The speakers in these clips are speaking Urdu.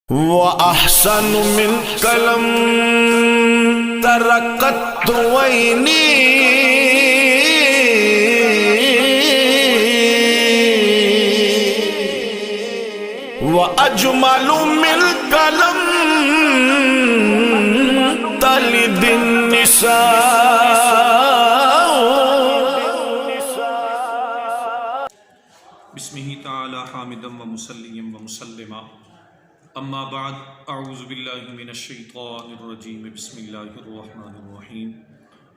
وأحسن من قلم تركت عيني وأجمل من قلم تلد النساء. بسمہ تعالی حامدا ومصلیا ومسلما اما بعد اعوذ باللہ من الشیطان الرجیم بسم اللہ الرحمن الرحیم.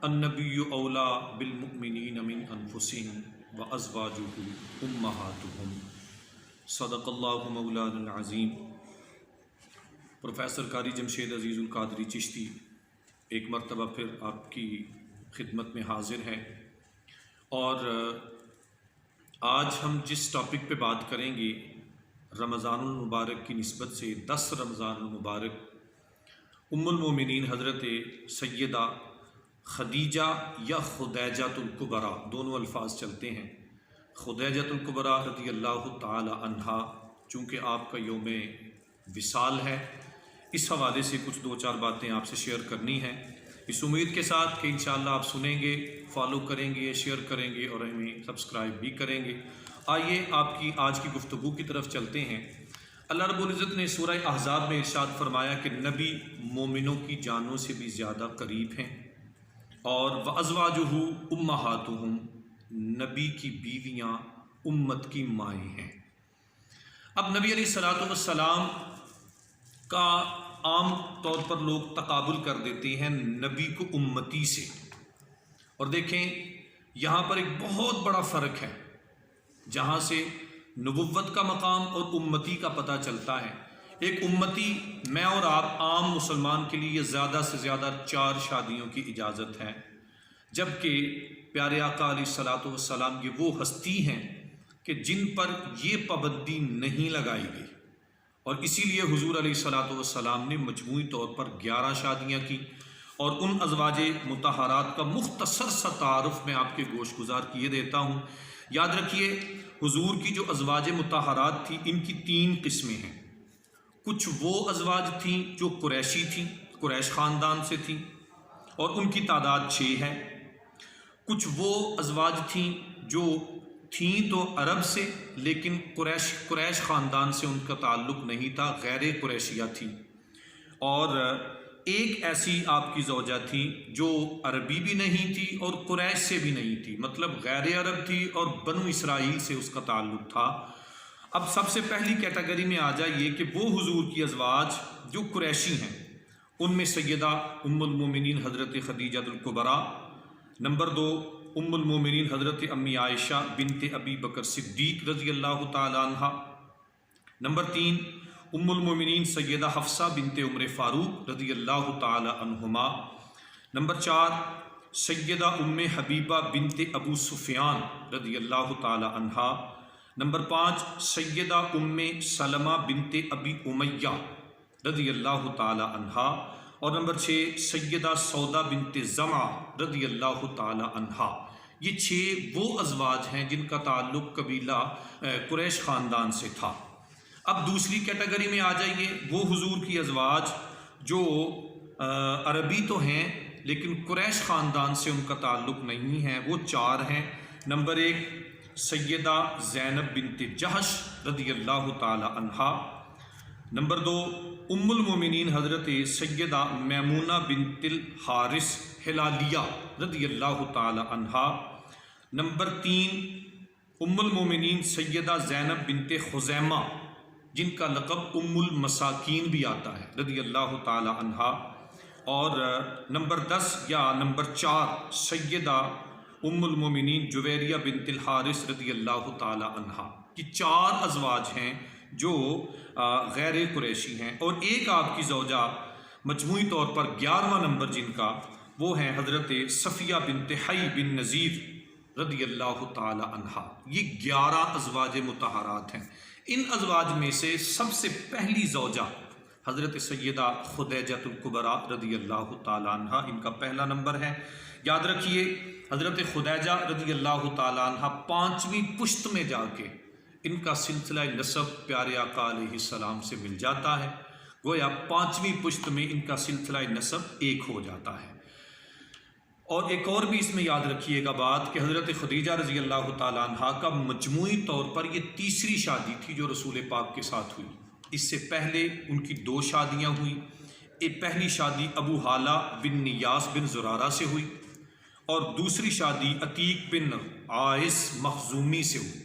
النبی اولا بالمؤمنین من انفسهم وازواجہ امہاتہم. صدق اللہ مولانا العظیم. پروفیسر قاری جمشید عزیز القادری چشتی ایک مرتبہ پھر آپ کی خدمت میں حاضر ہے، اور آج ہم جس ٹاپک پہ بات کریں گے رمضان المبارک کی نسبت سے 10 رمضان المبارک ام المومنین حضرت سیدہ خدیجہ یا خدیجۃ الکبریٰ دونوں الفاظ چلتے ہیں. خدیجۃ الکبریٰ رضی اللہ تعالی عنہا، چونکہ آپ کا یوم وصال ہے، اس حوالے سے کچھ 2-4 باتیں آپ سے شیئر کرنی ہیں، اس امید کے ساتھ کہ انشاءاللہ آپ سنیں گے، فالو کریں گے، شیئر کریں گے اور ہمیں سبسکرائب بھی کریں گے. آئیے آپ کی آج کی گفتگو کی طرف چلتے ہیں. اللہ رب العزت نے سورہ احزاب میں ارشاد فرمایا کہ نبی مومنوں کی جانوں سے بھی زیادہ قریب ہیں، اور وَأَزْوَاجُهُ أُمَّهَاتُهُمْ، نبی کی بیویاں امت کی مائیں ہیں. اب نبی علیہ السلام کا عام طور پر لوگ تقابل کر دیتے ہیں نبی کو امتی سے، اور دیکھیں یہاں پر ایک بہت بڑا فرق ہے جہاں سے نبوت کا مقام اور امتی کا پتہ چلتا ہے. ایک امتی میں اور آپ عام مسلمان کے لیے زیادہ سے زیادہ 4 شادیوں کی اجازت ہے، جبکہ پیارے آقا علیہ السلام یہ وہ ہستی ہیں کہ جن پر یہ پابندی نہیں لگائی گئی، اور اسی لیے حضور علیہ السلام نے مجموعی طور پر 11 شادیاں کی. اور ان ازواج مطہرات کا مختصر سا تعارف میں آپ کے گوش گزار کیے دیتا ہوں. یاد رکھیے حضور کی جو ازواج مطہرات تھیں ان کی 3 قسمیں ہیں. کچھ وہ ازواج تھیں جو قریشی تھیں، قریش خاندان سے تھیں، اور ان کی تعداد 6 ہے. کچھ وہ ازواج تھیں جو تھیں تو عرب سے لیکن قریش خاندان سے ان کا تعلق نہیں تھا، غیر قریشیہ تھی. اور ایک ایسی آپ کی زوجہ تھی جو عربی بھی نہیں تھی اور قریش سے بھی نہیں تھی، مطلب غیر عرب تھی اور بنو اسرائیل سے اس کا تعلق تھا. اب سب سے پہلی کیٹیگری میں آ جائیے کہ وہ حضور کی ازواج جو قریشی ہیں، ان میں سیدہ ام المومنین حضرت خدیجہ الکبریٰ، نمبر 2 ام المومنین حضرت امی عائشہ بنت ابی بکر صدیق رضی اللہ تعالی عنہ، نمبر 3 ام المومنین سیدہ حفصہ بنت عمر فاروق رضی اللہ تعالی عنہما، نمبر 4 سیدہ ام حبیبہ بنت ابو سفیان رضی اللہ تعالی عنہا، نمبر 5 سیدہ ام سلمہ بنت ابی امیہ رضی اللہ تعالی عنہا، اور نمبر 6 سیدہ سودا بنت زمعہ رضی اللہ تعالی عنہا. یہ 6 وہ ازواج ہیں جن کا تعلق قبیلہ قریش خاندان سے تھا. اب دوسری کیٹیگری میں آ جائیے، وہ حضور کی ازواج جو عربی تو ہیں لیکن قریش خاندان سے ان کا تعلق نہیں ہے، وہ 4 ہیں. نمبر 1 سیدہ زینب بنت جہش رضی اللہ تعالی عنہا، نمبر 2 ام المومنین حضرت سیدہ میمونہ بنت الحارث ہلالیہ رضی اللہ تعالی عنہا، نمبر 3 ام المومنین سیدہ زینب بنت خزیمہ جن کا لقب ام المساکین بھی آتا ہے رضی اللہ تعالی عنہا، اور نمبر 10 یا نمبر 4 سیدہ ام المومنین جویریہ بنت الحارث رضی اللہ تعالی عنہا. یہ 4 ازواج ہیں جو غیر قریشی ہیں. اور ایک آپ کی زوجہ مجموعی طور پر 11واں نمبر جن کا، وہ ہیں حضرت صفیہ بنت حی بن نذیر رضی اللہ تعالی عنہا. یہ 11 ازواج مطہرات ہیں. ان ازواج میں سے سب سے پہلی زوجہ حضرت سیدہ خدیجۃ الکبریٰ رضی اللہ تعالی عنہا، ان کا پہلا نمبر ہے. یاد رکھیے حضرت خدیجہ رضی اللہ تعالی عنہ 5ویں پشت میں جا کے ان کا سلسلہ نسب پیارے آقا علیہ السلام سے مل جاتا ہے. گویا 5ویں پشت میں ان کا سلسلہ نسب ایک ہو جاتا ہے۔ اور ایک اور بھی اس میں یاد رکھیے گا بات کہ حضرت خدیجہ رضی اللہ تعالیٰ عنہ کا مجموعی طور پر یہ تیسری شادی تھی جو رسول پاک کے ساتھ ہوئی۔ اس سے پہلے ان کی 2 شادیاں ہوئیں۔ ایک پہلی شادی ابو حالہ بن نیاس بن زرارہ سے ہوئی اور دوسری شادی عتیق بن عائس مخزومی سے ہوئی۔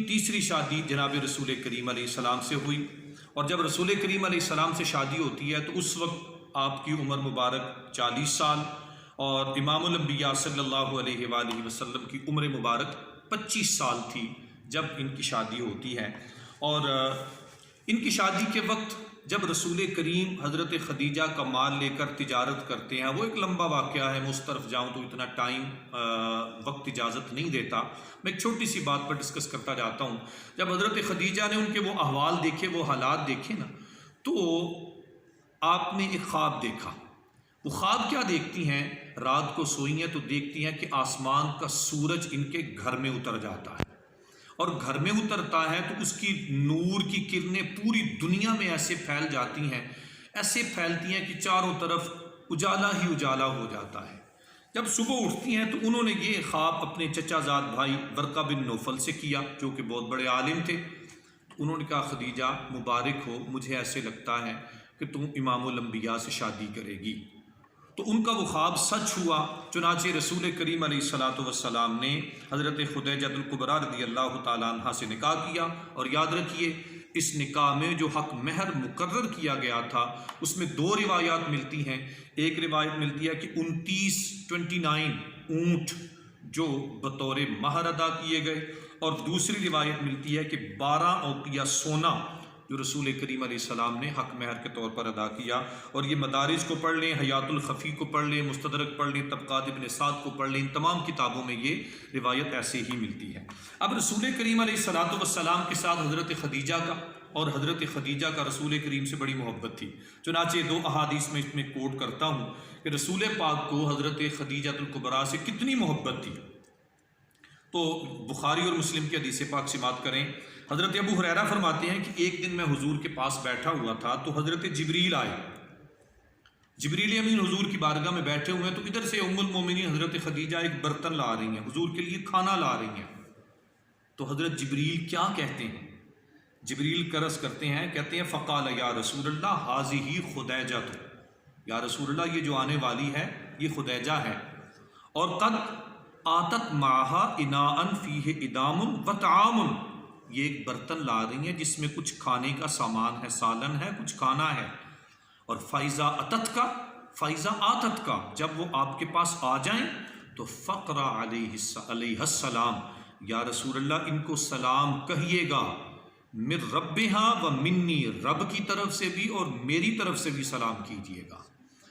تیسری شادی جناب رسول کریم علیہ السلام سے ہوئی، اور جب رسول کریم علیہ السلام سے شادی ہوتی ہے تو اس وقت آپ کی عمر مبارک 40 سال اور امام الانبیاء صلی اللہ علیہ وآلہ وسلم کی عمر مبارک 25 سال تھی جب ان کی شادی ہوتی ہے۔ اور ان کی شادی کے وقت جب رسول کریم حضرت خدیجہ کا مال لے کر تجارت کرتے ہیں، وہ ایک لمبا واقعہ ہے، میں اس طرف جاؤں تو اتنا ٹائم وقت اجازت نہیں دیتا، میں ایک چھوٹی سی بات پر ڈسکس کرتا جاتا ہوں۔ جب حضرت خدیجہ نے ان کے وہ احوال دیکھے، وہ حالات دیکھے نا، تو آپ نے ایک خواب دیکھا۔ وہ خواب کیا دیکھتی ہیں؟ رات کو سوئی ہیں تو دیکھتی ہیں کہ آسمان کا سورج ان کے گھر میں اتر جاتا ہے، اور گھر میں اترتا ہے تو اس کی نور کی کرنیں پوری دنیا میں ایسے پھیل جاتی ہیں، ایسے پھیلتی ہیں کہ چاروں طرف اجالا ہی اجالا ہو جاتا ہے۔ جب صبح اٹھتی ہیں تو انہوں نے یہ خواب اپنے چچا زاد بھائی ورقہ بن نوفل سے کیا، جو کہ بہت بڑے عالم تھے۔ انہوں نے کہا خدیجہ مبارک ہو، مجھے ایسے لگتا ہے کہ تم امام الانبیاء سے شادی کرے گی۔ تو ان کا وہ خواب سچ ہوا، چنانچہ رسول کریم علیہ الصلاۃ والسلام نے حضرت خدیجہ الکبریٰ رضی اللہ تعالیٰ عنہ سے نکاح کیا۔ اور یاد رکھیے اس نکاح میں جو حق مہر مقرر کیا گیا تھا اس میں 2 روایات ملتی ہیں۔ ایک روایت ملتی ہے کہ 29 اونٹ جو بطور مہر ادا کیے گئے، اور دوسری روایت ملتی ہے کہ 12 اوقیہ سونا جو رسول کریم علیہ السلام نے حق مہر کے طور پر ادا کیا۔ اور یہ مدارج کو پڑھ لیں، حیات الخفی کو پڑھ لیں، مستدرک پڑھ لیں، طبقات ابن سعد کو پڑھ لیں، ان تمام کتابوں میں یہ روایت ایسے ہی ملتی ہے۔ اب رسول کریم علیہ الصلاۃ والسلام کے ساتھ حضرت خدیجہ کا اور حضرت خدیجہ کا رسول کریم سے بڑی محبت تھی، چنانچہ 2 احادیث میں اس میں کوٹ کرتا ہوں کہ رسول پاک کو حضرت خدیجہ الکبریٰ سے کتنی محبت تھی۔ تو بخاری اور مسلم کی حدیث پاک سے بات کریں، حضرت ابو ہریرہ فرماتے ہیں کہ ایک دن میں حضور کے پاس بیٹھا ہوا تھا تو حضرت جبریل آئے۔ جبریل امین حضور کی بارگاہ میں بیٹھے ہوئے ہیں تو ادھر سے ام المومنین حضرت خدیجہ ایک برتن لا رہی ہیں، حضور کے لیے کھانا لا رہی ہیں۔ تو حضرت جبریل کیا کہتے ہیں؟ جبریل کرس کرتے ہیں، کہتے ہیں فقال یا رسول اللہ ھذہ خدیجہ، یا رسول اللہ یہ جو آنے والی ہے یہ خدیجہ ہے، اور قد آتت معہا اناء فیہ ادام و طعام، یہ ایک برتن لا رہی ہیں جس میں کچھ کھانے کا سامان ہے، سالن ہے، کچھ کھانا ہے۔ اور فائزہ اتت کا فائزہ آتت کا، جب وہ آپ کے پاس آ جائیں تو فقرا علیہ السلام، یا رسول اللہ ان کو سلام کہیے گا، من ربہا و منی، رب کی طرف سے بھی اور میری طرف سے بھی سلام کیجیے گا۔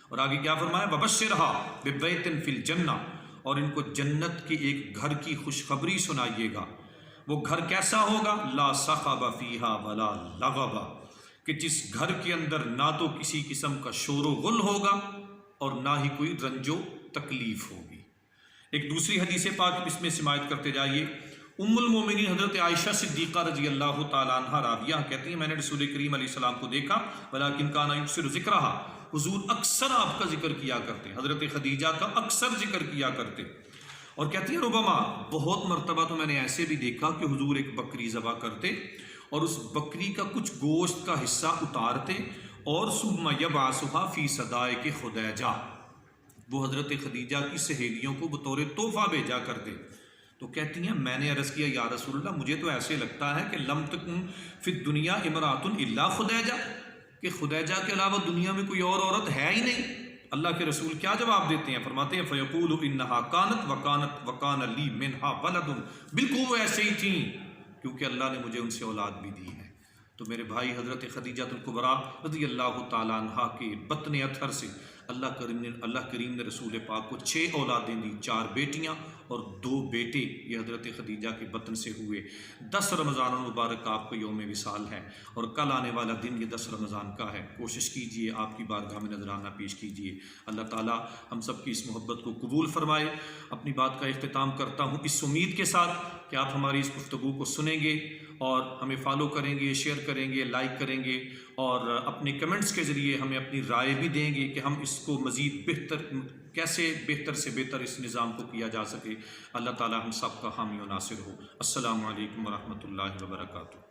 اور آگے کیا فرمایا؟ وبشرھا ببیت فی الجنہ، اور ان کو جنت کے ایک گھر کی خوشخبری سنائیے گا۔ وہ گھر کیسا ہوگا؟ لا صخب فیہا ولا لغب، کہ جس گھر کے اندر نہ تو کسی قسم کا شور و غل ہوگا اور نہ ہی کوئی رنج و تکلیف ہوگی۔ ایک دوسری حدیث پاک اس میں سماعت کرتے جائیے، ام المومنین حضرت عائشہ صدیقہ رضی اللہ تعالیٰ عنہ راویہ کہتی ہیں میں نے رسول کریم علیہ السلام کو دیکھا، ولیکن کان یکثر ذکرہا، حضور اکثر آپ کا ذکر کیا کرتے، حضرت خدیجہ کا اکثر ذکر کیا کرتے۔ اور کہتی ہیں ربما، بہت مرتبہ تو میں نے ایسے بھی دیکھا کہ حضور ایک بکری ذبح کرتے اور اس بکری کا کچھ گوشت کا حصہ اتارتے اور ثم یبعثھا فی صدائق خدیجہ، وہ حضرت خدیجہ کی سہیلیوں کو بطور تحفہ بھیجا کرتے۔ تو کہتی ہیں میں نے عرض کیا یا رسول اللہ مجھے تو ایسے لگتا ہے کہ لم تکن فی الدنیا امرأۃ الا خدیجہ، کہ خدیجہ کے علاوہ دنیا میں کوئی اور عورت ہے ہی نہیں۔ اللہ کے رسول کیا جواب دیتے ہیں؟ فرماتے ہیں فیقول انہا کانت وکان لی منہا ولد، بالکل وہ ایسے ہی تھیں کیونکہ اللہ نے مجھے ان سے اولاد بھی دی ہے۔ تو میرے بھائی حضرت خدیجہ الکبریٰ رضی اللہ تعالیٰ عنہ کے بطن اطہر سے اللہ کریم نے رسول پاک کو 6 اولادیں دی، 4 بیٹیاں اور 2 بیٹے، یہ حضرت خدیجہ کے بطن سے ہوئے۔ 10 رمضان المبارک آپ کو یوم وصال ہے اور کل آنے والا دن یہ 10 رمضان کا ہے۔ کوشش کیجئے آپ کی بارگاہ میں نذرانہ پیش کیجئے، اللہ تعالیٰ ہم سب کی اس محبت کو قبول فرمائے۔ اپنی بات کا اختتام کرتا ہوں اس امید کے ساتھ کہ آپ ہماری اس گفتگو کو سنیں گے اور ہمیں فالو کریں گے، شیئر کریں گے، لائک کریں گے، اور اپنے کمنٹس کے ذریعے ہمیں اپنی رائے بھی دیں گے کہ ہم اس کو مزید کیسے بہتر سے بہتر اس نظام کو کیا جا سکے۔ اللہ تعالی ہم سب کا حامی و ناصر ہو۔ السلام علیکم ورحمۃ اللہ وبرکاتہ۔